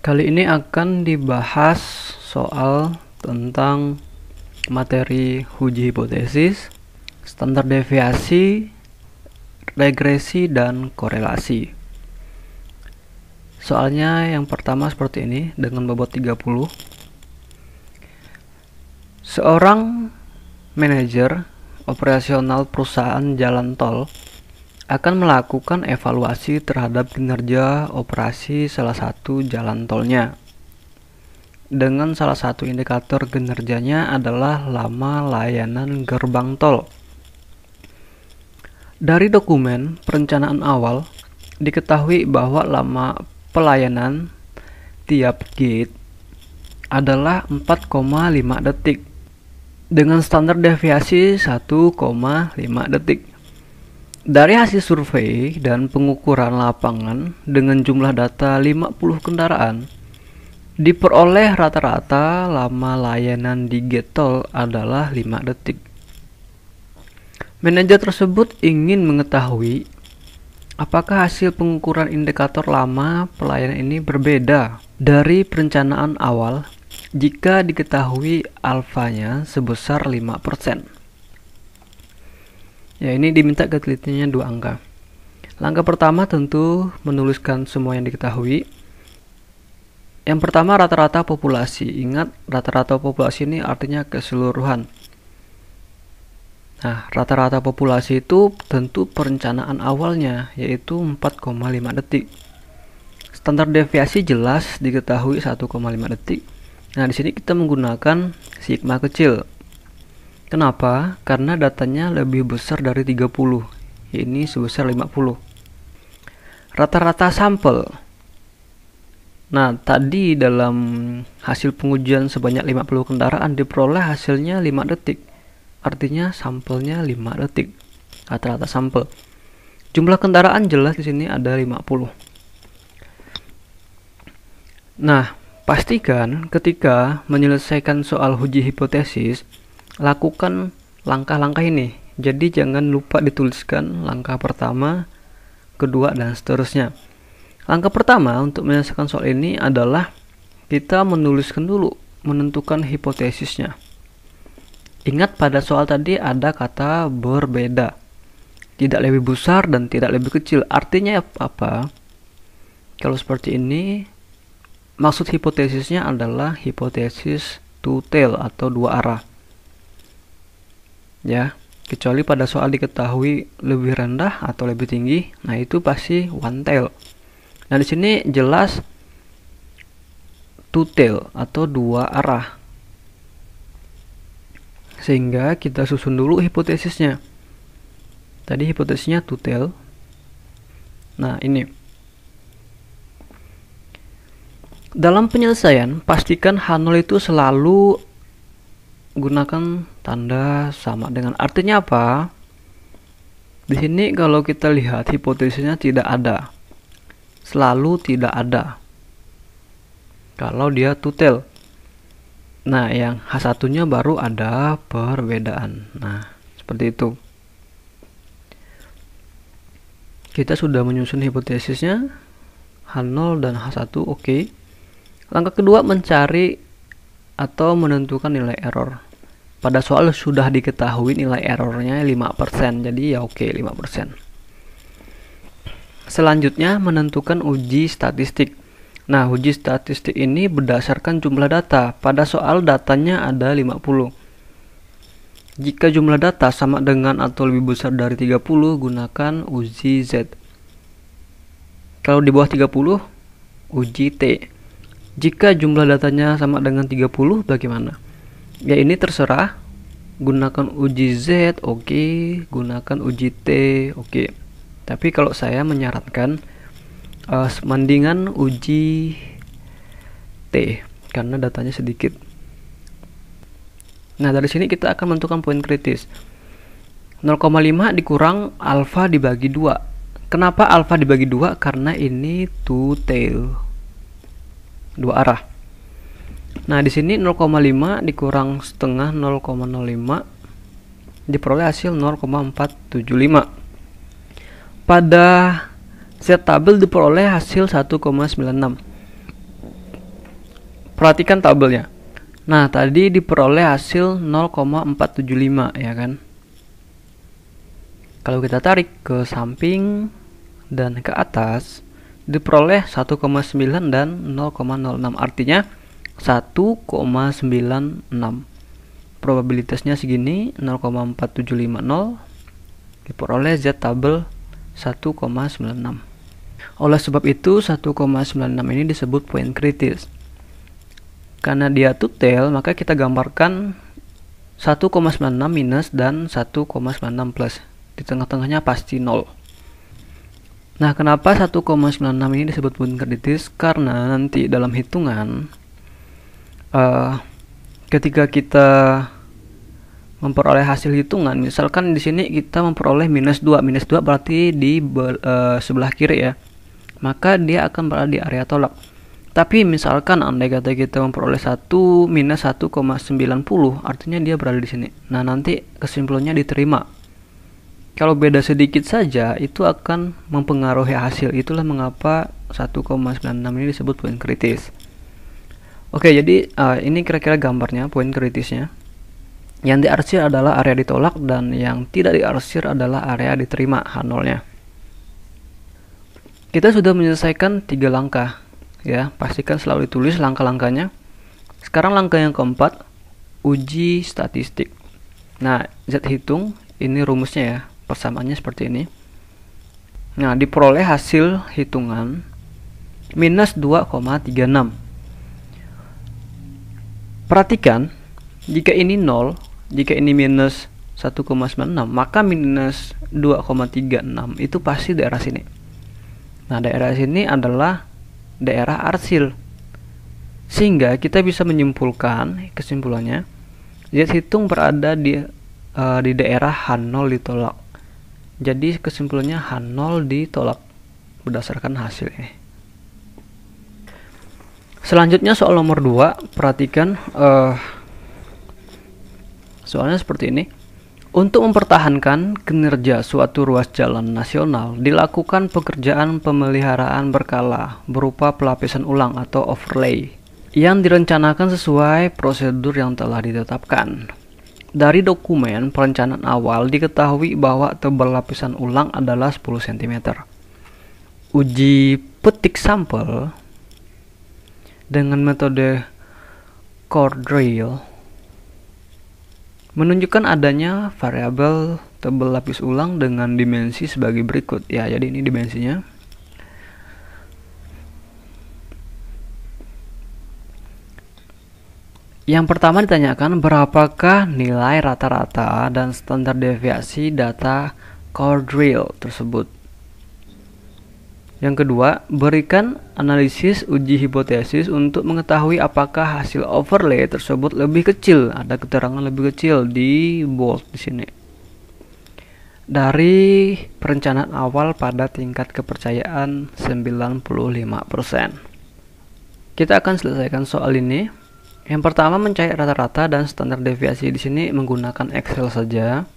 Kali ini akan dibahas soal tentang materi uji hipotesis, standar deviasi, regresi, dan korelasi. Soalnya yang pertama seperti ini dengan bobot 30. Seorang manajer operasional perusahaan jalan tol akan melakukan evaluasi terhadap kinerja operasi salah satu jalan tolnya. Dengan salah satu indikator kinerjanya adalah lama layanan gerbang tol. Dari dokumen perencanaan awal, diketahui bahwa lama pelayanan tiap gate adalah 4,5 detik dengan standar deviasi 1,5 detik. Dari hasil survei dan pengukuran lapangan dengan jumlah data 50 kendaraan, diperoleh rata-rata lama layanan di gate tol adalah 5 detik. Manajer tersebut ingin mengetahui apakah hasil pengukuran indikator lama pelayanan ini berbeda dari perencanaan awal jika diketahui alfanya sebesar 5%. Ya, ini diminta ketelitiannya 2 angka. Langkah pertama tentu menuliskan semua yang diketahui. Yang pertama rata-rata populasi. Ingat, rata-rata populasi ini artinya keseluruhan. Nah, rata-rata populasi itu tentu perencanaan awalnya, yaitu 4,5 detik. Standar deviasi jelas diketahui 1,5 detik. Nah, di sini kita menggunakan sigma kecil. Kenapa? Karena datanya lebih besar dari 30. Ini sebesar 50. Rata-rata sampel. Nah, tadi dalam hasil pengujian sebanyak 50 kendaraan diperoleh hasilnya 5 detik. Artinya sampelnya 5 detik. Rata-rata sampel. Jumlah kendaraan jelas di sini ada 50. Nah, pastikan ketika menyelesaikan soal uji hipotesis, lakukan langkah-langkah ini. Jadi jangan lupa dituliskan langkah pertama, kedua, dan seterusnya. Langkah pertama untuk menyelesaikan soal ini adalah kita menuliskan dulu, menentukan hipotesisnya. Ingat pada soal tadi ada kata berbeda. Tidak lebih besar dan tidak lebih kecil. Artinya apa? Kalau seperti ini, maksud hipotesisnya adalah hipotesis two tail atau dua arah. Ya, kecuali pada soal diketahui lebih rendah atau lebih tinggi, nah itu pasti one tail. Nah, di sini jelas two tail atau dua arah. Sehingga kita susun dulu hipotesisnya. Tadi hipotesisnya two tail. Nah, ini. Dalam penyelesaian, pastikan H0 itu selalu gunakan tanda sama dengan. Artinya apa? Di sini kalau kita lihat hipotesisnya tidak ada. Selalu tidak ada. Kalau dia two tail. Nah, yang H1-nya baru ada perbedaan. Nah, seperti itu. Kita sudah menyusun hipotesisnya. H0 dan H1 oke. Langkah kedua mencari atau menentukan nilai error. Pada soal sudah diketahui nilai errornya 5%, jadi ya oke 5%. Selanjutnya menentukan uji statistik. Nah, uji statistik ini berdasarkan jumlah data. Pada soal datanya ada 50. Jika jumlah data sama dengan atau lebih besar dari 30, gunakan uji Z. Kalau di bawah 30, uji T. Jika jumlah datanya sama dengan 30, bagaimana? Ya, ini terserah. Gunakan uji Z, oke. Gunakan uji T, oke. Tapi kalau saya menyarankan mendingan uji T karena datanya sedikit. Nah, dari sini kita akan menentukan poin kritis. 0,5 dikurang alfa dibagi 2. Kenapa alfa dibagi 2? Karena ini two tail. Dua arah. Nah, di sini 0,5 dikurang setengah 0,05 diperoleh hasil 0,475. Pada Z tabel diperoleh hasil 1,96. Perhatikan tabelnya. Nah, tadi diperoleh hasil 0,475 ya kan. Kalau kita tarik ke samping dan ke atas, diperoleh 1,9 dan 0,06. Artinya 1,96. Probabilitasnya segini, 0,4750. Diperoleh Z tabel 1,96. Oleh sebab itu 1,96 ini disebut poin kritis. Karena dia tutel, maka kita gambarkan 1,96 minus dan 1,96 plus. Di tengah-tengahnya pasti 0. Nah, kenapa 1,96 ini disebut poin kritis? Karena nanti dalam hitungan, ketika kita memperoleh hasil hitungan, misalkan di sini kita memperoleh minus 2 berarti di sebelah kiri ya, maka dia akan berada di area tolak. Tapi misalkan andai kata kita memperoleh 1 minus 1,90, artinya dia berada di sini. Nah, nanti kesimpulannya diterima. Kalau beda sedikit saja, itu akan mempengaruhi hasil. Itulah mengapa 1,96 ini disebut poin kritis. Oke, jadi ini kira-kira gambarnya poin kritisnya. Yang diarsir adalah area ditolak, dan yang tidak diarsir adalah area diterima H0-nya. Kita sudah menyelesaikan 3 langkah. Ya, pastikan selalu ditulis langkah-langkahnya. Sekarang langkah yang keempat, uji statistik. Nah, Z hitung, ini rumusnya ya, persamaannya seperti ini. Nah, diperoleh hasil hitungan minus 2,36. Perhatikan, jika ini 0, jika ini minus 1,96, maka minus 2,36 itu pasti daerah sini. Nah, daerah sini adalah daerah arsil, sehingga kita bisa menyimpulkan kesimpulannya Z hitung berada di daerah H0 ditolak. Jadi kesimpulannya H0 ditolak berdasarkan hasilnya. Selanjutnya soal nomor 2, perhatikan soalnya seperti ini. Untuk mempertahankan kinerja suatu ruas jalan nasional, dilakukan pekerjaan pemeliharaan berkala berupa pelapisan ulang atau overlay yang direncanakan sesuai prosedur yang telah ditetapkan. Dari dokumen perencanaan awal diketahui bahwa tebal lapisan ulang adalah 10 cm. Uji petik sampel dengan metode core drill menunjukkan adanya variabel tebal lapis ulang dengan dimensi sebagai berikut. Ya, jadi ini dimensinya. Yang pertama ditanyakan berapakah nilai rata-rata dan standar deviasi data core drill tersebut. Yang kedua, berikan analisis uji hipotesis untuk mengetahui apakah hasil overlay tersebut lebih kecil. Ada keterangan lebih kecil di bold di sini. Dari perencanaan awal pada tingkat kepercayaan 95%. Kita akan selesaikan soal ini. Yang pertama, mencari rata-rata dan standar deviasi. Di sini menggunakan Excel saja.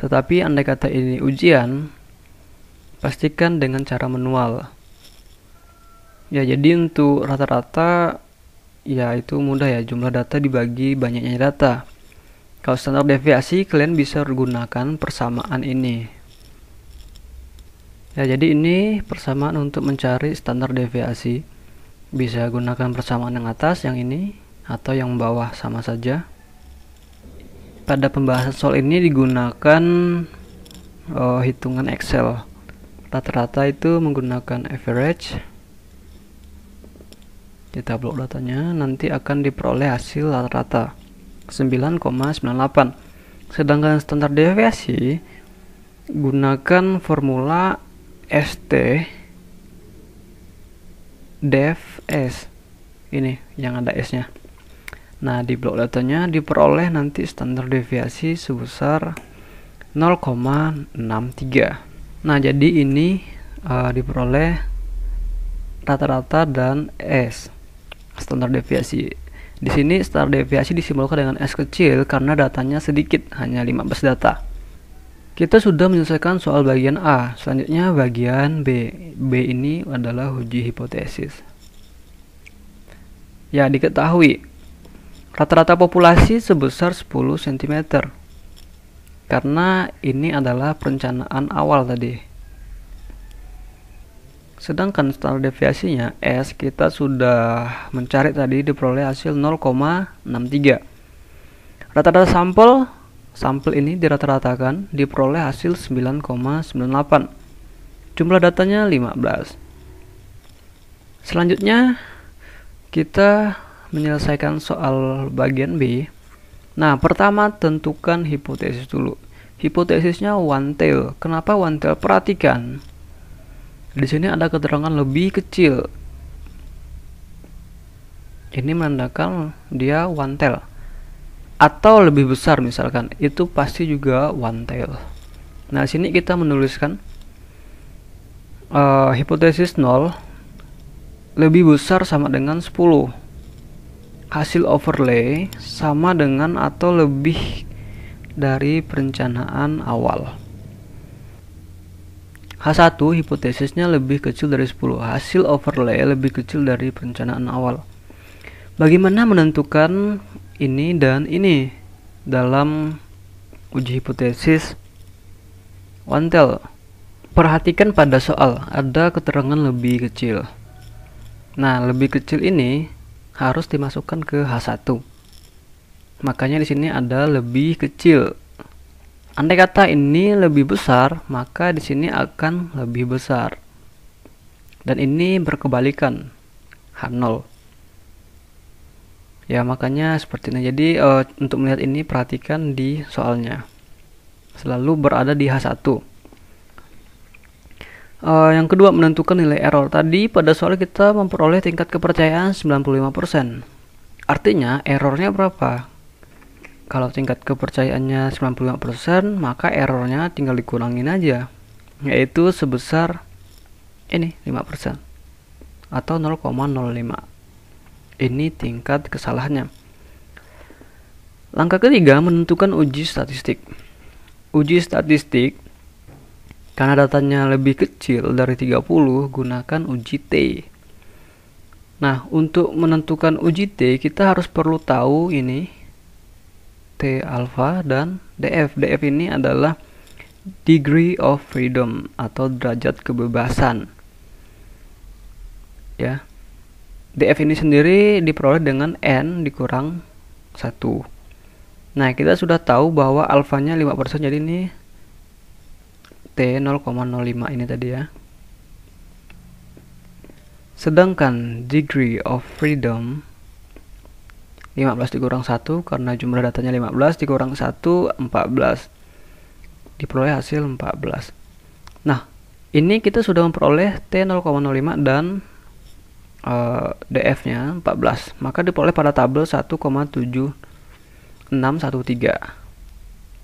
Tetapi andai kata ini ujian, pastikan dengan cara manual. Ya, jadi untuk rata-rata ya itu mudah ya, jumlah data dibagi banyaknya data. Kalau standar deviasi kalian bisa gunakan persamaan ini. Ya, jadi ini persamaan untuk mencari standar deviasi. Bisa gunakan persamaan yang atas, yang ini, atau yang bawah, sama saja. Pada pembahasan soal ini digunakan hitungan Excel. Rata-rata itu menggunakan average. Kita blok datanya, nanti akan diperoleh hasil rata-rata 9,98. Sedangkan standar deviasi gunakan formula ST dev S. Ini yang ada S-nya. Nah, di blok datanya diperoleh nanti standar deviasi sebesar 0,63. Nah, jadi ini diperoleh rata-rata dan S, standar deviasi. Di sini standar deviasi disimbolkan dengan S kecil karena datanya sedikit, hanya 15 data. Kita sudah menyelesaikan soal bagian A. Selanjutnya bagian B. B ini adalah uji hipotesis. Ya, diketahui rata-rata populasi sebesar 10 cm. Karena ini adalah perencanaan awal tadi. Sedangkan standar deviasinya S kita sudah mencari tadi, diperoleh hasil 0,63. Rata-rata sampel ini dirata-ratakan, diperoleh hasil 9,98. Jumlah datanya 15. Selanjutnya kita menyelesaikan soal bagian B. Nah, pertama tentukan hipotesis dulu. Hipotesisnya one tail. Kenapa one tail? Perhatikan. Di sini ada keterangan lebih kecil. Ini menandakan dia one tail. Atau lebih besar misalkan, itu pasti juga one tail. Nah, sini kita menuliskan hipotesis 0 lebih besar sama dengan 10. Hasil overlay sama dengan atau lebih dari perencanaan awal. H1 hipotesisnya lebih kecil dari 10. Hasil overlay lebih kecil dari perencanaan awal. Bagaimana menentukan ini dan ini dalam uji hipotesis one tail? Perhatikan pada soal, ada keterangan lebih kecil. Nah, lebih kecil ini harus dimasukkan ke H1. Makanya di sini ada lebih kecil. Andai kata ini lebih besar, maka di sini akan lebih besar. Dan ini berkebalikan, H0. Ya, makanya seperti ini. Jadi untuk melihat ini perhatikan di soalnya. Selalu berada di H1. Yang kedua, menentukan nilai error. Tadi pada soal kita memperoleh tingkat kepercayaan 95%. Artinya errornya berapa? Kalau tingkat kepercayaannya 95%, maka errornya tinggal dikurangin aja, yaitu sebesar ini 5% atau 0,05. Ini tingkat kesalahannya. Langkah ketiga, menentukan uji statistik. Uji statistik, karena datanya lebih kecil dari 30, gunakan uji T. Nah, untuk menentukan uji T, kita harus perlu tahu ini T alpha dan DF. DF ini adalah degree of freedom atau derajat kebebasan. Ya. DF ini sendiri diperoleh dengan N dikurang 1. Nah, kita sudah tahu bahwa alfanya 5%, jadi ini T 0,05 ini tadi ya. Sedangkan degree of freedom 15 dikurang 1, karena jumlah datanya 15 dikurang 1, 14. Diperoleh hasil 14. Nah, ini kita sudah memperoleh T 0,05 dan DF-nya 14. Maka diperoleh pada tabel 1,7613.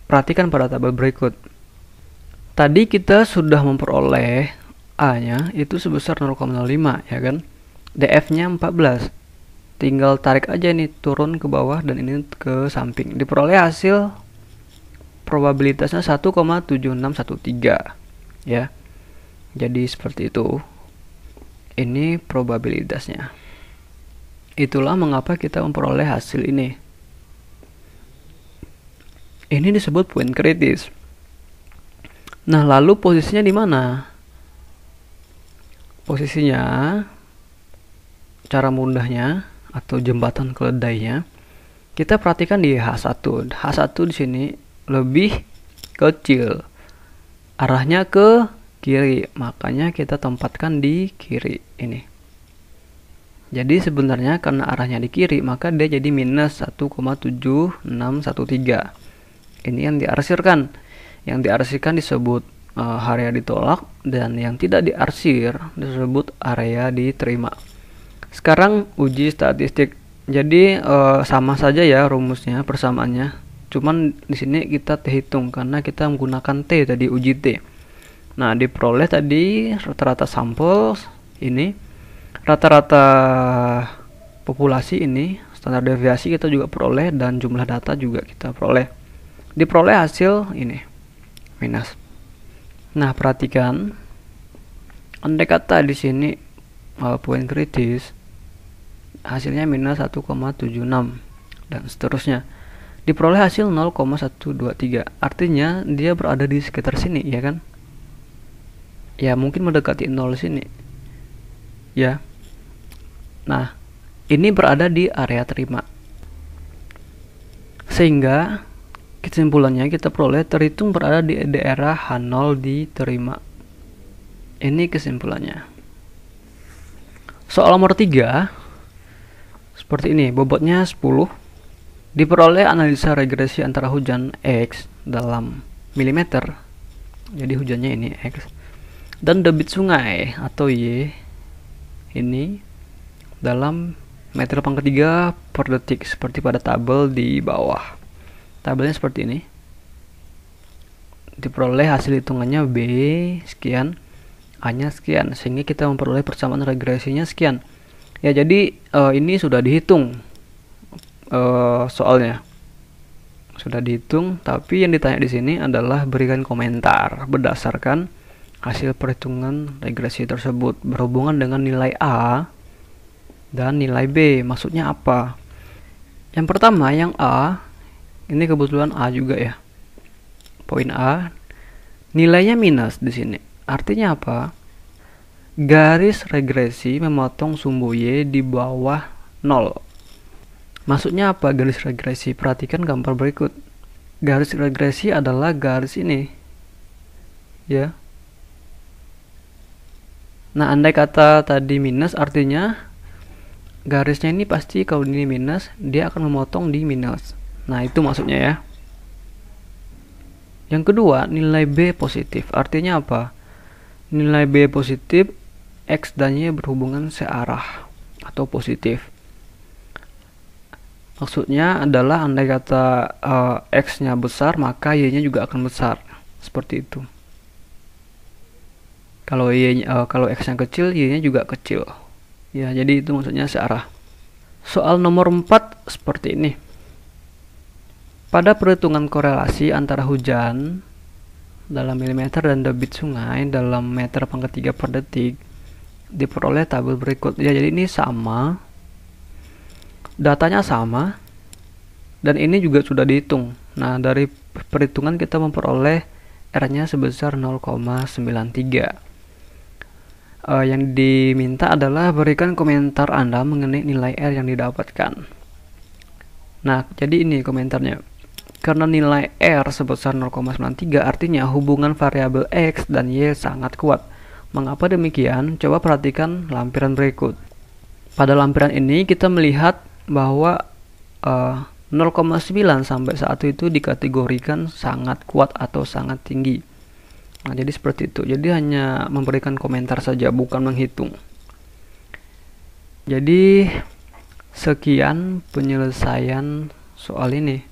Perhatikan pada tabel berikut. Tadi kita sudah memperoleh A-nya itu sebesar 0,05 ya kan. DF-nya 14. Tinggal tarik aja nih turun ke bawah dan ini ke samping. Diperoleh hasil probabilitasnya 1,7613 ya. Jadi seperti itu. Ini probabilitasnya. Itulah mengapa kita memperoleh hasil ini. Ini disebut poin kritis. Nah, lalu posisinya di mana? Posisinya, cara mudahnya atau jembatan keledainya, kita perhatikan di H1. H1 di sini lebih kecil. Arahnya ke kiri, makanya kita tempatkan di kiri ini. Jadi sebenarnya karena arahnya di kiri, maka dia jadi minus 1,7613. Ini yang diarsirkan. Yang diarsirkan disebut area ditolak, dan yang tidak diarsir disebut area diterima. Sekarang uji statistik. Jadi sama saja ya rumusnya, persamaannya. Cuman di sini kita hitung karena kita menggunakan T tadi, uji T. Nah, diperoleh tadi rata-rata sampel ini, rata-rata populasi ini, standar deviasi kita juga peroleh, dan jumlah data juga kita peroleh. Diperoleh hasil ini minus. Nah, perhatikan, andai kata di sini poin kritis hasilnya minus 1,76 dan seterusnya, diperoleh hasil 0,123, artinya dia berada di sekitar sini, ya kan? Ya, mungkin mendekati 0 sini ya. Nah, ini berada di area terima, sehingga kesimpulannya kita peroleh terhitung berada di daerah H0 diterima. Ini kesimpulannya. Soal nomor 3 seperti ini, bobotnya 10. Diperoleh analisa regresi antara hujan X dalam milimeter, jadi hujannya ini X, dan debit sungai atau Y ini dalam meter pangkat 3 per detik, seperti pada tabel di bawah. Tabelnya seperti ini. Diperoleh hasil hitungannya B sekian, A nya sekian, sehingga kita memperoleh persamaan regresinya sekian. Ya, jadi ini sudah dihitung, soalnya sudah dihitung, tapi yang ditanya di sini adalah berikan komentar berdasarkan hasil perhitungan regresi tersebut berhubungan dengan nilai A dan nilai B. Maksudnya apa? Yang pertama, yang A ini kebetulan A juga ya. Poin A nilainya minus di sini. Artinya apa? Garis regresi memotong sumbu Y di bawah 0. Maksudnya apa garis regresi? Perhatikan gambar berikut. Garis regresi adalah garis ini. Ya. Nah, andai kata tadi minus, artinya garisnya ini pasti kalau ini minus, dia akan memotong di minus. Nah, itu maksudnya ya. Yang kedua, nilai B positif. Artinya apa? Nilai B positif, X dan Y berhubungan searah atau positif. Maksudnya adalah andai kata X-nya besar, maka Y-nya juga akan besar. Seperti itu. Kalau X-nya kecil, Y-nya juga kecil. Ya, jadi itu maksudnya searah. Soal nomor 4 seperti ini. Pada perhitungan korelasi antara hujan dalam milimeter dan debit sungai dalam meter pangkat 3 per detik, diperoleh tabel berikut. Ya, jadi ini sama. Datanya sama. Dan ini juga sudah dihitung. Nah, dari perhitungan kita memperoleh R-nya sebesar 0,93. Yang diminta adalah berikan komentar Anda mengenai nilai R yang didapatkan. Nah, jadi ini komentarnya. Karena nilai R sebesar 0,93, artinya hubungan variabel X dan Y sangat kuat. Mengapa demikian? Coba perhatikan lampiran berikut. Pada lampiran ini kita melihat bahwa 0,9 sampai 1 itu dikategorikan sangat kuat atau sangat tinggi. Nah, jadi seperti itu. Jadi hanya memberikan komentar saja, bukan menghitung. Jadi sekian penyelesaian soal ini.